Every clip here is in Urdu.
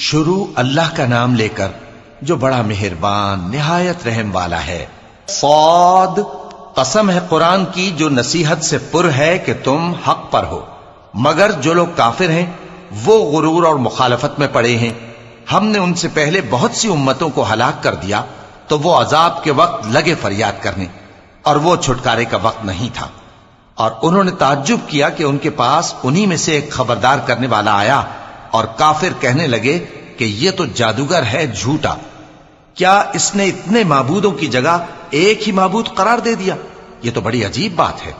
شروع اللہ کا نام لے کر جو بڑا مہربان نہایت رحم والا ہے۔ صاد، قسم ہے قرآن کی جو نصیحت سے پر ہے کہ تم حق پر ہو، مگر جو لوگ کافر ہیں وہ غرور اور مخالفت میں پڑے ہیں۔ ہم نے ان سے پہلے بہت سی امتوں کو ہلاک کر دیا تو وہ عذاب کے وقت لگے فریاد کرنے، اور وہ چھٹکارے کا وقت نہیں تھا۔ اور انہوں نے تعجب کیا کہ ان کے پاس انہی میں سے ایک خبردار کرنے والا آیا، اور کافر کہنے لگے کہ یہ تو جادوگر ہے جھوٹا، کیا اس نے اتنے معبودوں کی جگہ ایک ہی معبود قرار دے دیا؟ یہ تو بڑی عجیب بات ہے۔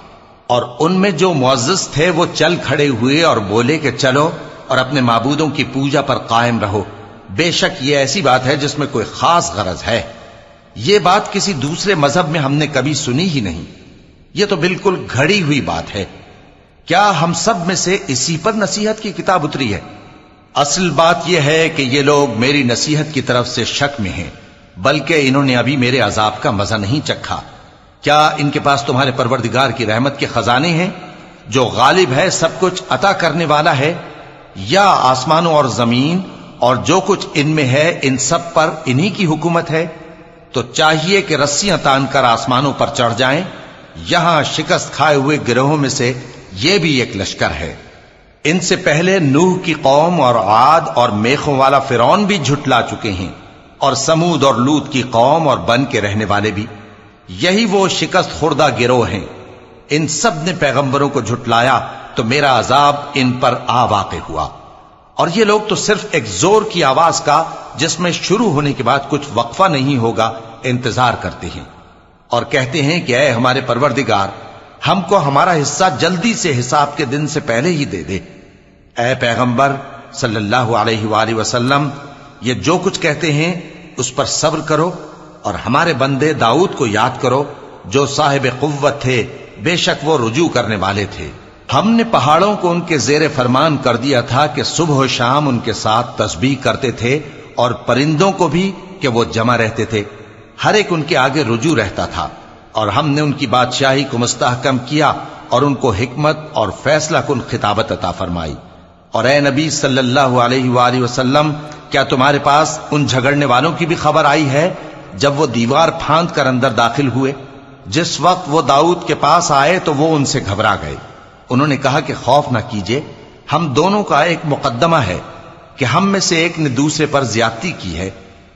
اور ان میں جو معزز تھے وہ چل کھڑے ہوئے اور بولے کہ چلو اور اپنے معبودوں کی پوجا پر قائم رہو، بے شک یہ ایسی بات ہے جس میں کوئی خاص غرض ہے۔ یہ بات کسی دوسرے مذہب میں ہم نے کبھی سنی ہی نہیں، یہ تو بالکل گھڑی ہوئی بات ہے۔ کیا ہم سب میں سے اسی پر نصیحت کی کتاب اتری ہے؟ اصل بات یہ ہے کہ یہ لوگ میری نصیحت کی طرف سے شک میں ہیں، بلکہ انہوں نے ابھی میرے عذاب کا مزہ نہیں چکھا۔ کیا ان کے پاس تمہارے پروردگار کی رحمت کے خزانے ہیں جو غالب ہے، سب کچھ عطا کرنے والا ہے؟ یا آسمانوں اور زمین اور جو کچھ ان میں ہے ان سب پر انہی کی حکومت ہے؟ تو چاہیے کہ رسیاں تان کر آسمانوں پر چڑھ جائیں۔ یہاں شکست کھائے ہوئے گروہوں میں سے یہ بھی ایک لشکر ہے۔ ان سے پہلے نوح کی قوم اور عاد اور میخوں والا فرعون بھی جھٹلا چکے ہیں، اور سمود اور لوط کی قوم اور بن کے رہنے والے بھی، یہی وہ شکست خوردہ گروہ ہیں۔ ان سب نے پیغمبروں کو جھٹلایا تو میرا عذاب ان پر آ واقع ہوا، اور یہ لوگ تو صرف ایک زور کی آواز کا جس میں شروع ہونے کے بعد کچھ وقفہ نہیں ہوگا انتظار کرتے ہیں، اور کہتے ہیں کہ اے ہمارے پروردگار، ہم کو ہمارا حصہ جلدی سے حساب کے دن سے پہلے ہی دے دے۔ اے پیغمبر صلی اللہ علیہ وآلہ وسلم، یہ جو کچھ کہتے ہیں اس پر صبر کرو، اور ہمارے بندے داؤد کو یاد کرو جو صاحب قوت تھے، بے شک وہ رجوع کرنے والے تھے۔ ہم نے پہاڑوں کو ان کے زیر فرمان کر دیا تھا کہ صبح و شام ان کے ساتھ تسبیح کرتے تھے، اور پرندوں کو بھی کہ وہ جمع رہتے تھے، ہر ایک ان کے آگے رجوع رہتا تھا۔ اور ہم نے ان کی بادشاہی کو مستحکم کیا اور ان کو حکمت اور فیصلہ کن خطابت عطا فرمائی۔ اور اے نبی صلی اللہ علیہ وآلہ وسلم، کیا تمہارے پاس ان جھگڑنے والوں کی بھی خبر آئی ہے جب وہ دیوار پھاند کر اندر داخل ہوئے؟ جس وقت وہ داؤد کے پاس آئے تو وہ ان سے گھبرا گئے۔ انہوں نے کہا کہ خوف نہ کیجیے، ہم دونوں کا ایک مقدمہ ہے کہ ہم میں سے ایک نے دوسرے پر زیادتی کی ہے،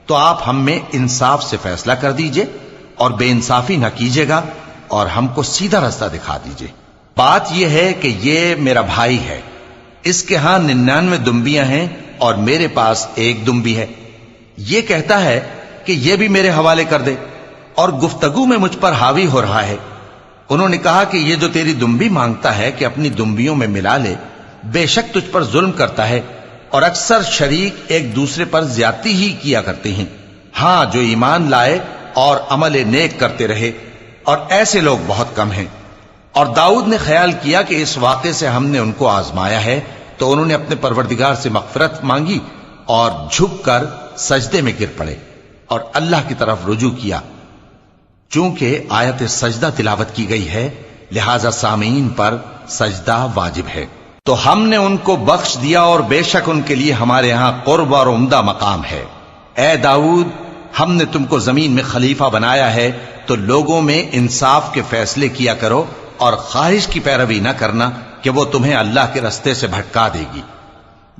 تو آپ ہم میں انصاف سے فیصلہ کر دیجئے اور بے انصافی نہ کیجیے گا، اور ہم کو سیدھا رستہ دکھا دیجئے۔ بات یہ ہے کہ یہ میرا بھائی ہے، اس کے ہاں 99 دمبیاں ہیں اور میرے پاس ایک دمبی ہے۔ یہ کہتا ہے کہ یہ بھی میرے حوالے کر دے، اور گفتگو میں مجھ پر حاوی ہو رہا ہے۔ انہوں نے کہا کہ یہ جو تیری دمبی مانگتا ہے کہ اپنی دمبیوں میں ملا لے، بے شک تجھ پر ظلم کرتا ہے، اور اکثر شریک ایک دوسرے پر زیادتی ہی کیا کرتے ہیں۔ ہاں، جو ایمان لائے اور عمل نیک کرتے رہے، اور ایسے لوگ بہت کم ہیں۔ اور داؤد نے خیال کیا کہ اس واقعے سے ہم نے ان کو آزمایا ہے، تو انہوں نے اپنے پروردگار سے مغفرت مانگی اور جھک کر سجدے میں گر پڑے اور اللہ کی طرف رجوع کیا۔ چونکہ آیت سجدہ تلاوت کی گئی ہے، لہذا سامعین پر سجدہ واجب ہے۔ تو ہم نے ان کو بخش دیا، اور بے شک ان کے لیے ہمارے ہاں قرب اور عمدہ مقام ہے۔ اے داؤد، ہم نے تم کو زمین میں خلیفہ بنایا ہے، تو لوگوں میں انصاف کے فیصلے کیا کرو، اور خواہش کی پیروی نہ کرنا کہ وہ تمہیں اللہ کے رستے سے بھٹکا دے گی۔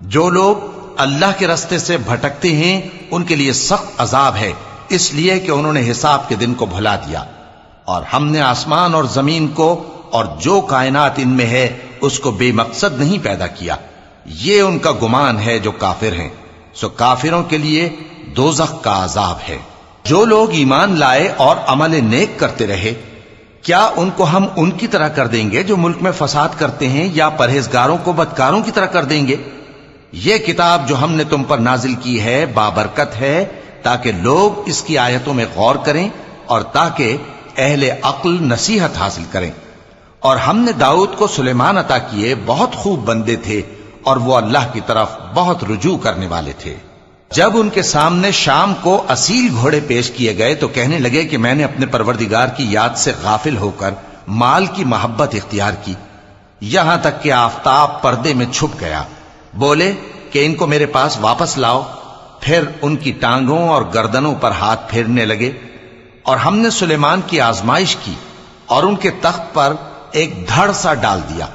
جو لوگ اللہ کے رستے سے بھٹکتے ہیں ان کے لیے سخت عذاب ہے، اس لیے کہ انہوں نے حساب کے دن کو بھلا دیا۔ اور ہم نے آسمان اور زمین کو اور جو کائنات ان میں ہے اس کو بے مقصد نہیں پیدا کیا، یہ ان کا گمان ہے جو کافر ہیں، سو کافروں کے لیے دوزخ کا عذاب ہے۔ جو لوگ ایمان لائے اور عمل نیک کرتے رہے، کیا ان کو ہم ان کی طرح کر دیں گے جو ملک میں فساد کرتے ہیں، یا پرہیزگاروں کو بدکاروں کی طرح کر دیں گے؟ یہ کتاب جو ہم نے تم پر نازل کی ہے بابرکت ہے، تاکہ لوگ اس کی آیتوں میں غور کریں اور تاکہ اہل عقل نصیحت حاصل کریں۔ اور ہم نے داؤد کو سلیمان عطا کیے، بہت خوب بندے تھے، اور وہ اللہ کی طرف بہت رجوع کرنے والے تھے۔ جب ان کے سامنے شام کو اصیل گھوڑے پیش کیے گئے تو کہنے لگے کہ میں نے اپنے پروردگار کی یاد سے غافل ہو کر مال کی محبت اختیار کی، یہاں تک کہ آفتاب پردے میں چھپ گیا۔ بولے کہ ان کو میرے پاس واپس لاؤ۔ پھر ان کی ٹانگوں اور گردنوں پر ہاتھ پھیرنے لگے، اور ہم نے سلیمان کی آزمائش کی اور ان کے تخت پر ایک دھڑ سا ڈال دیا۔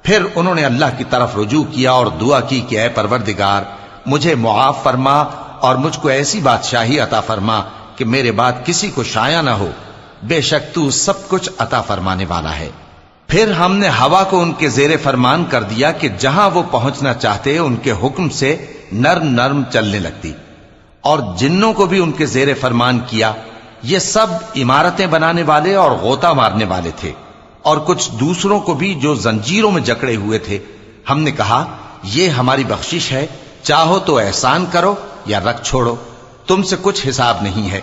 پھر انہوں نے اللہ کی طرف رجوع کیا اور دعا کی کہ اے پروردگار، مجھے معاف فرما اور مجھ کو ایسی بادشاہی عطا فرما کہ میرے بعد کسی کو شایع نہ ہو، بے شک تو سب کچھ عطا فرمانے والا ہے۔ پھر ہم نے ہوا کو ان کے زیر فرمان کر دیا کہ جہاں وہ پہنچنا چاہتے ان کے حکم سے نرم نرم چلنے لگتی، اور جنوں کو بھی ان کے زیر فرمان کیا۔ یہ سب عمارتیں بنانے والے اور غوطہ مارنے والے تھے، اور کچھ دوسروں کو بھی جو زنجیروں میں جکڑے ہوئے تھے۔ ہم نے کہا یہ ہماری بخشش ہے، چاہو تو احسان کرو یا رکھ چھوڑو، تم سے کچھ حساب نہیں ہے،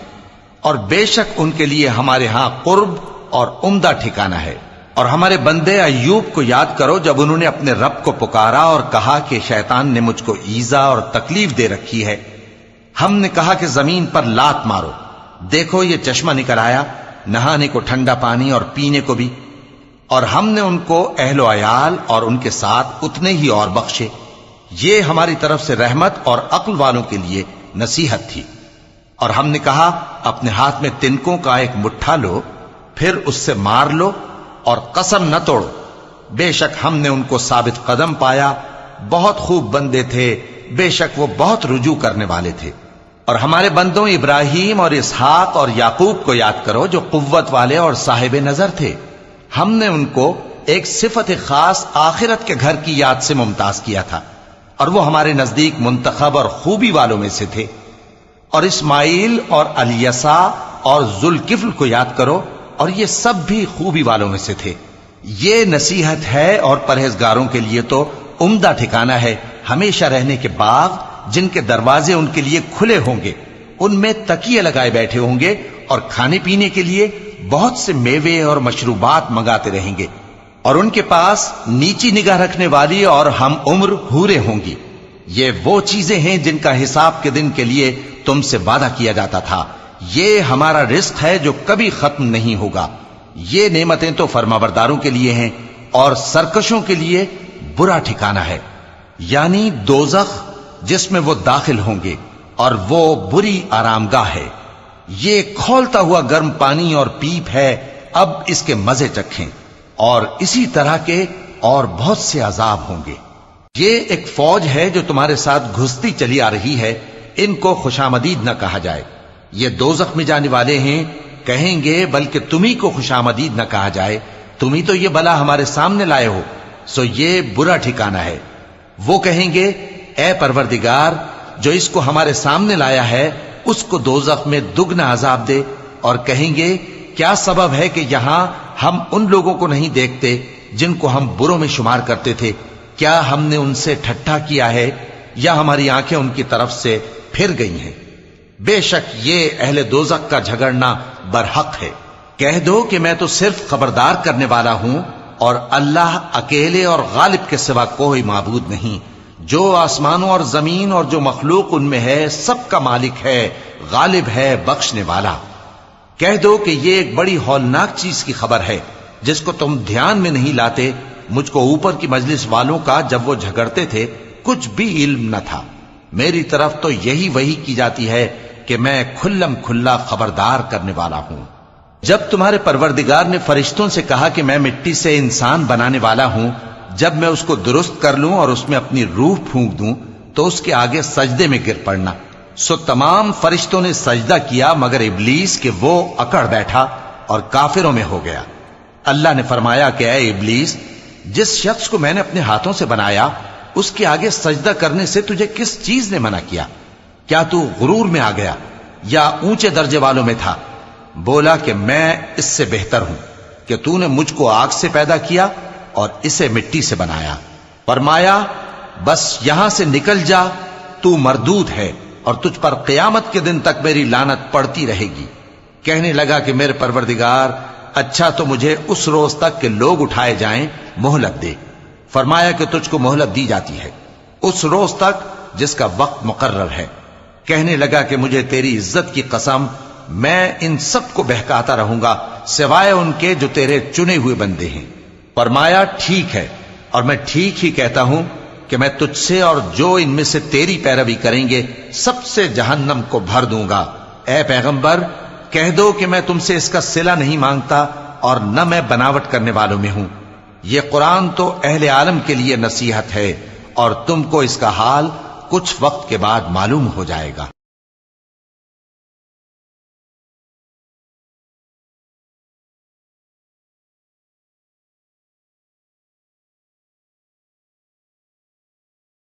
اور بے شک ان کے لیے ہمارے ہاں قرب اور عمدہ ٹھکانہ ہے۔ اور ہمارے بندے ایوب کو یاد کرو جب انہوں نے اپنے رب کو پکارا اور کہا کہ شیطان نے مجھ کو ایذا اور تکلیف دے رکھی ہے۔ ہم نے کہا کہ زمین پر لات مارو، دیکھو یہ چشمہ نکل آیا، نہانے کو ٹھنڈا پانی اور پینے کو بھی، اور ہم نے ان کو اہل و عیال اور ان کے ساتھ اتنے ہی اور بخشے۔ یہ ہماری طرف سے رحمت اور عقل والوں کے لیے نصیحت تھی۔ اور ہم نے کہا اپنے ہاتھ میں تنکوں کا ایک مٹھا لو، پھر اس سے مار لو اور قسم نہ توڑو، بے شک ہم نے ان کو ثابت قدم پایا، بہت خوب بندے تھے، بے شک وہ بہت رجوع کرنے والے تھے۔ اور ہمارے بندوں ابراہیم اور اسحاق اور یعقوب کو یاد کرو جو قوت والے اور صاحب نظر تھے۔ ہم نے ان کو ایک صفت خاص آخرت کے گھر کی یاد سے ممتاز کیا تھا، اور وہ ہمارے نزدیک منتخب اور خوبی والوں میں سے تھے۔ اور اسماعیل اور الیسع اور ذوالکفل کو یاد کرو، اور یہ سب بھی خوبی والوں میں سے تھے۔ یہ نصیحت ہے اور پرہیزگاروں کے لیے تو عمدہ ٹھکانہ ہے، ہمیشہ رہنے کے باغ جن کے دروازے ان کے لیے کھلے ہوں گے، ان میں تکیے لگائے بیٹھے ہوں گے، اور کھانے پینے کے لیے بہت سے میوے اور مشروبات منگاتے رہیں گے، اور ان کے پاس نیچی نگاہ رکھنے والی اور ہم عمر حوریں ہوں گی۔ یہ وہ چیزیں ہیں جن کا حساب کے دن کے لیے تم سے وعدہ کیا جاتا تھا۔ یہ ہمارا رزق ہے جو کبھی ختم نہیں ہوگا۔ یہ نعمتیں تو فرمانبرداروں کے لیے ہیں، اور سرکشوں کے لیے برا ٹھکانہ ہے، یعنی دوزخ جس میں وہ داخل ہوں گے، اور وہ بری آرام گاہ ہے۔ یہ کھولتا ہوا گرم پانی اور پیپ ہے، اب اس کے مزے چکھیں، اور اسی طرح کے اور بہت سے عذاب ہوں گے۔ یہ ایک فوج ہے جو تمہارے ساتھ گھستی چلی آ رہی ہے، ان کو خوشامدید نہ کہا جائے۔ یہ دوزخ میں جانے والے ہیں، کہیں گے بلکہ تمہیں کو خوشامدید نہ کہا جائے، تمہیں تو یہ بلا ہمارے سامنے لائے ہو، سو یہ برا ٹھکانہ ہے۔ وہ کہیں گے اے پروردگار، جو اس کو ہمارے سامنے لایا ہے اس کو دوزخ میں دگنا عذاب دے، اور کہیں گے کیا سبب ہے کہ یہاں ہم ان لوگوں کو نہیں دیکھتے جن کو ہم بروں میں شمار کرتے تھے؟ کیا ہم نے ان سے ٹھٹھا کیا ہے، یا ہماری آنکھیں ان کی طرف سے پھر گئی ہیں؟ بے شک یہ اہل دوزخ کا جھگڑنا برحق ہے۔ کہہ دو کہ میں تو صرف خبردار کرنے والا ہوں، اور اللہ اکیلے اور غالب کے سوا کوئی معبود نہیں۔ جو آسمانوں اور زمین اور جو مخلوق ان میں ہے سب کا مالک ہے، غالب ہے، بخشنے والا۔ کہہ دو کہ یہ ایک بڑی ہولناک چیز کی خبر ہے جس کو تم دھیان میں نہیں لاتے۔ مجھ کو اوپر کی مجلس والوں کا جب وہ جھگڑتے تھے کچھ بھی علم نہ تھا، میری طرف تو یہی وحی کی جاتی ہے کہ میں کھلم کھلا خبردار کرنے والا ہوں۔ جب تمہارے پروردگار نے فرشتوں سے کہا کہ میں مٹی سے انسان بنانے والا ہوں، جب میں اس کو درست کر لوں اور اس میں اپنی روح پھونک دوں تو اس کے آگے سجدے میں گر پڑنا۔ سو تمام فرشتوں نے سجدہ کیا مگر ابلیس کہ وہ اکڑ بیٹھا اور کافروں میں ہو گیا۔ اللہ نے فرمایا کہ اے ابلیس، جس شخص کو میں نے اپنے ہاتھوں سے بنایا اس کے آگے سجدہ کرنے سے تجھے کس چیز نے منع کیا؟ کیا تو غرور میں آ گیا یا اونچے درجے والوں میں تھا؟ بولا کہ میں اس سے بہتر ہوں کہ تو نے مجھ کو آگ سے پیدا کیا اور اسے مٹی سے بنایا۔ فرمایا بس یہاں سے نکل جا، تو مردود ہے اور تجھ پر قیامت کے دن تک میری لعنت پڑتی رہے گی۔ کہنے لگا کہ میرے پروردگار، اچھا تو مجھے اس روز تک کہ لوگ اٹھائے جائیں مہلت دے۔ فرمایا کہ تجھ کو مہلت دی جاتی ہے اس روز تک جس کا وقت مقرر ہے۔ کہنے لگا کہ مجھے تیری عزت کی قسم، میں ان سب کو بہکاتا رہوں گا سوائے ان کے جو تیرے چنے ہوئے بندے ہیں۔ فرمایا ٹھیک ہے، اور میں ٹھیک ہی کہتا ہوں کہ میں تجھ سے اور جو ان میں سے تیری پیروی کریں گے سب سے جہنم کو بھر دوں گا۔ اے پیغمبر کہہ دو کہ میں تم سے اس کا صلہ نہیں مانگتا اور نہ میں بناوٹ کرنے والوں میں ہوں۔ یہ قرآن تو اہل عالم کے لیے نصیحت ہے اور تم کو اس کا حال کچھ وقت کے بعد معلوم ہو جائے گا۔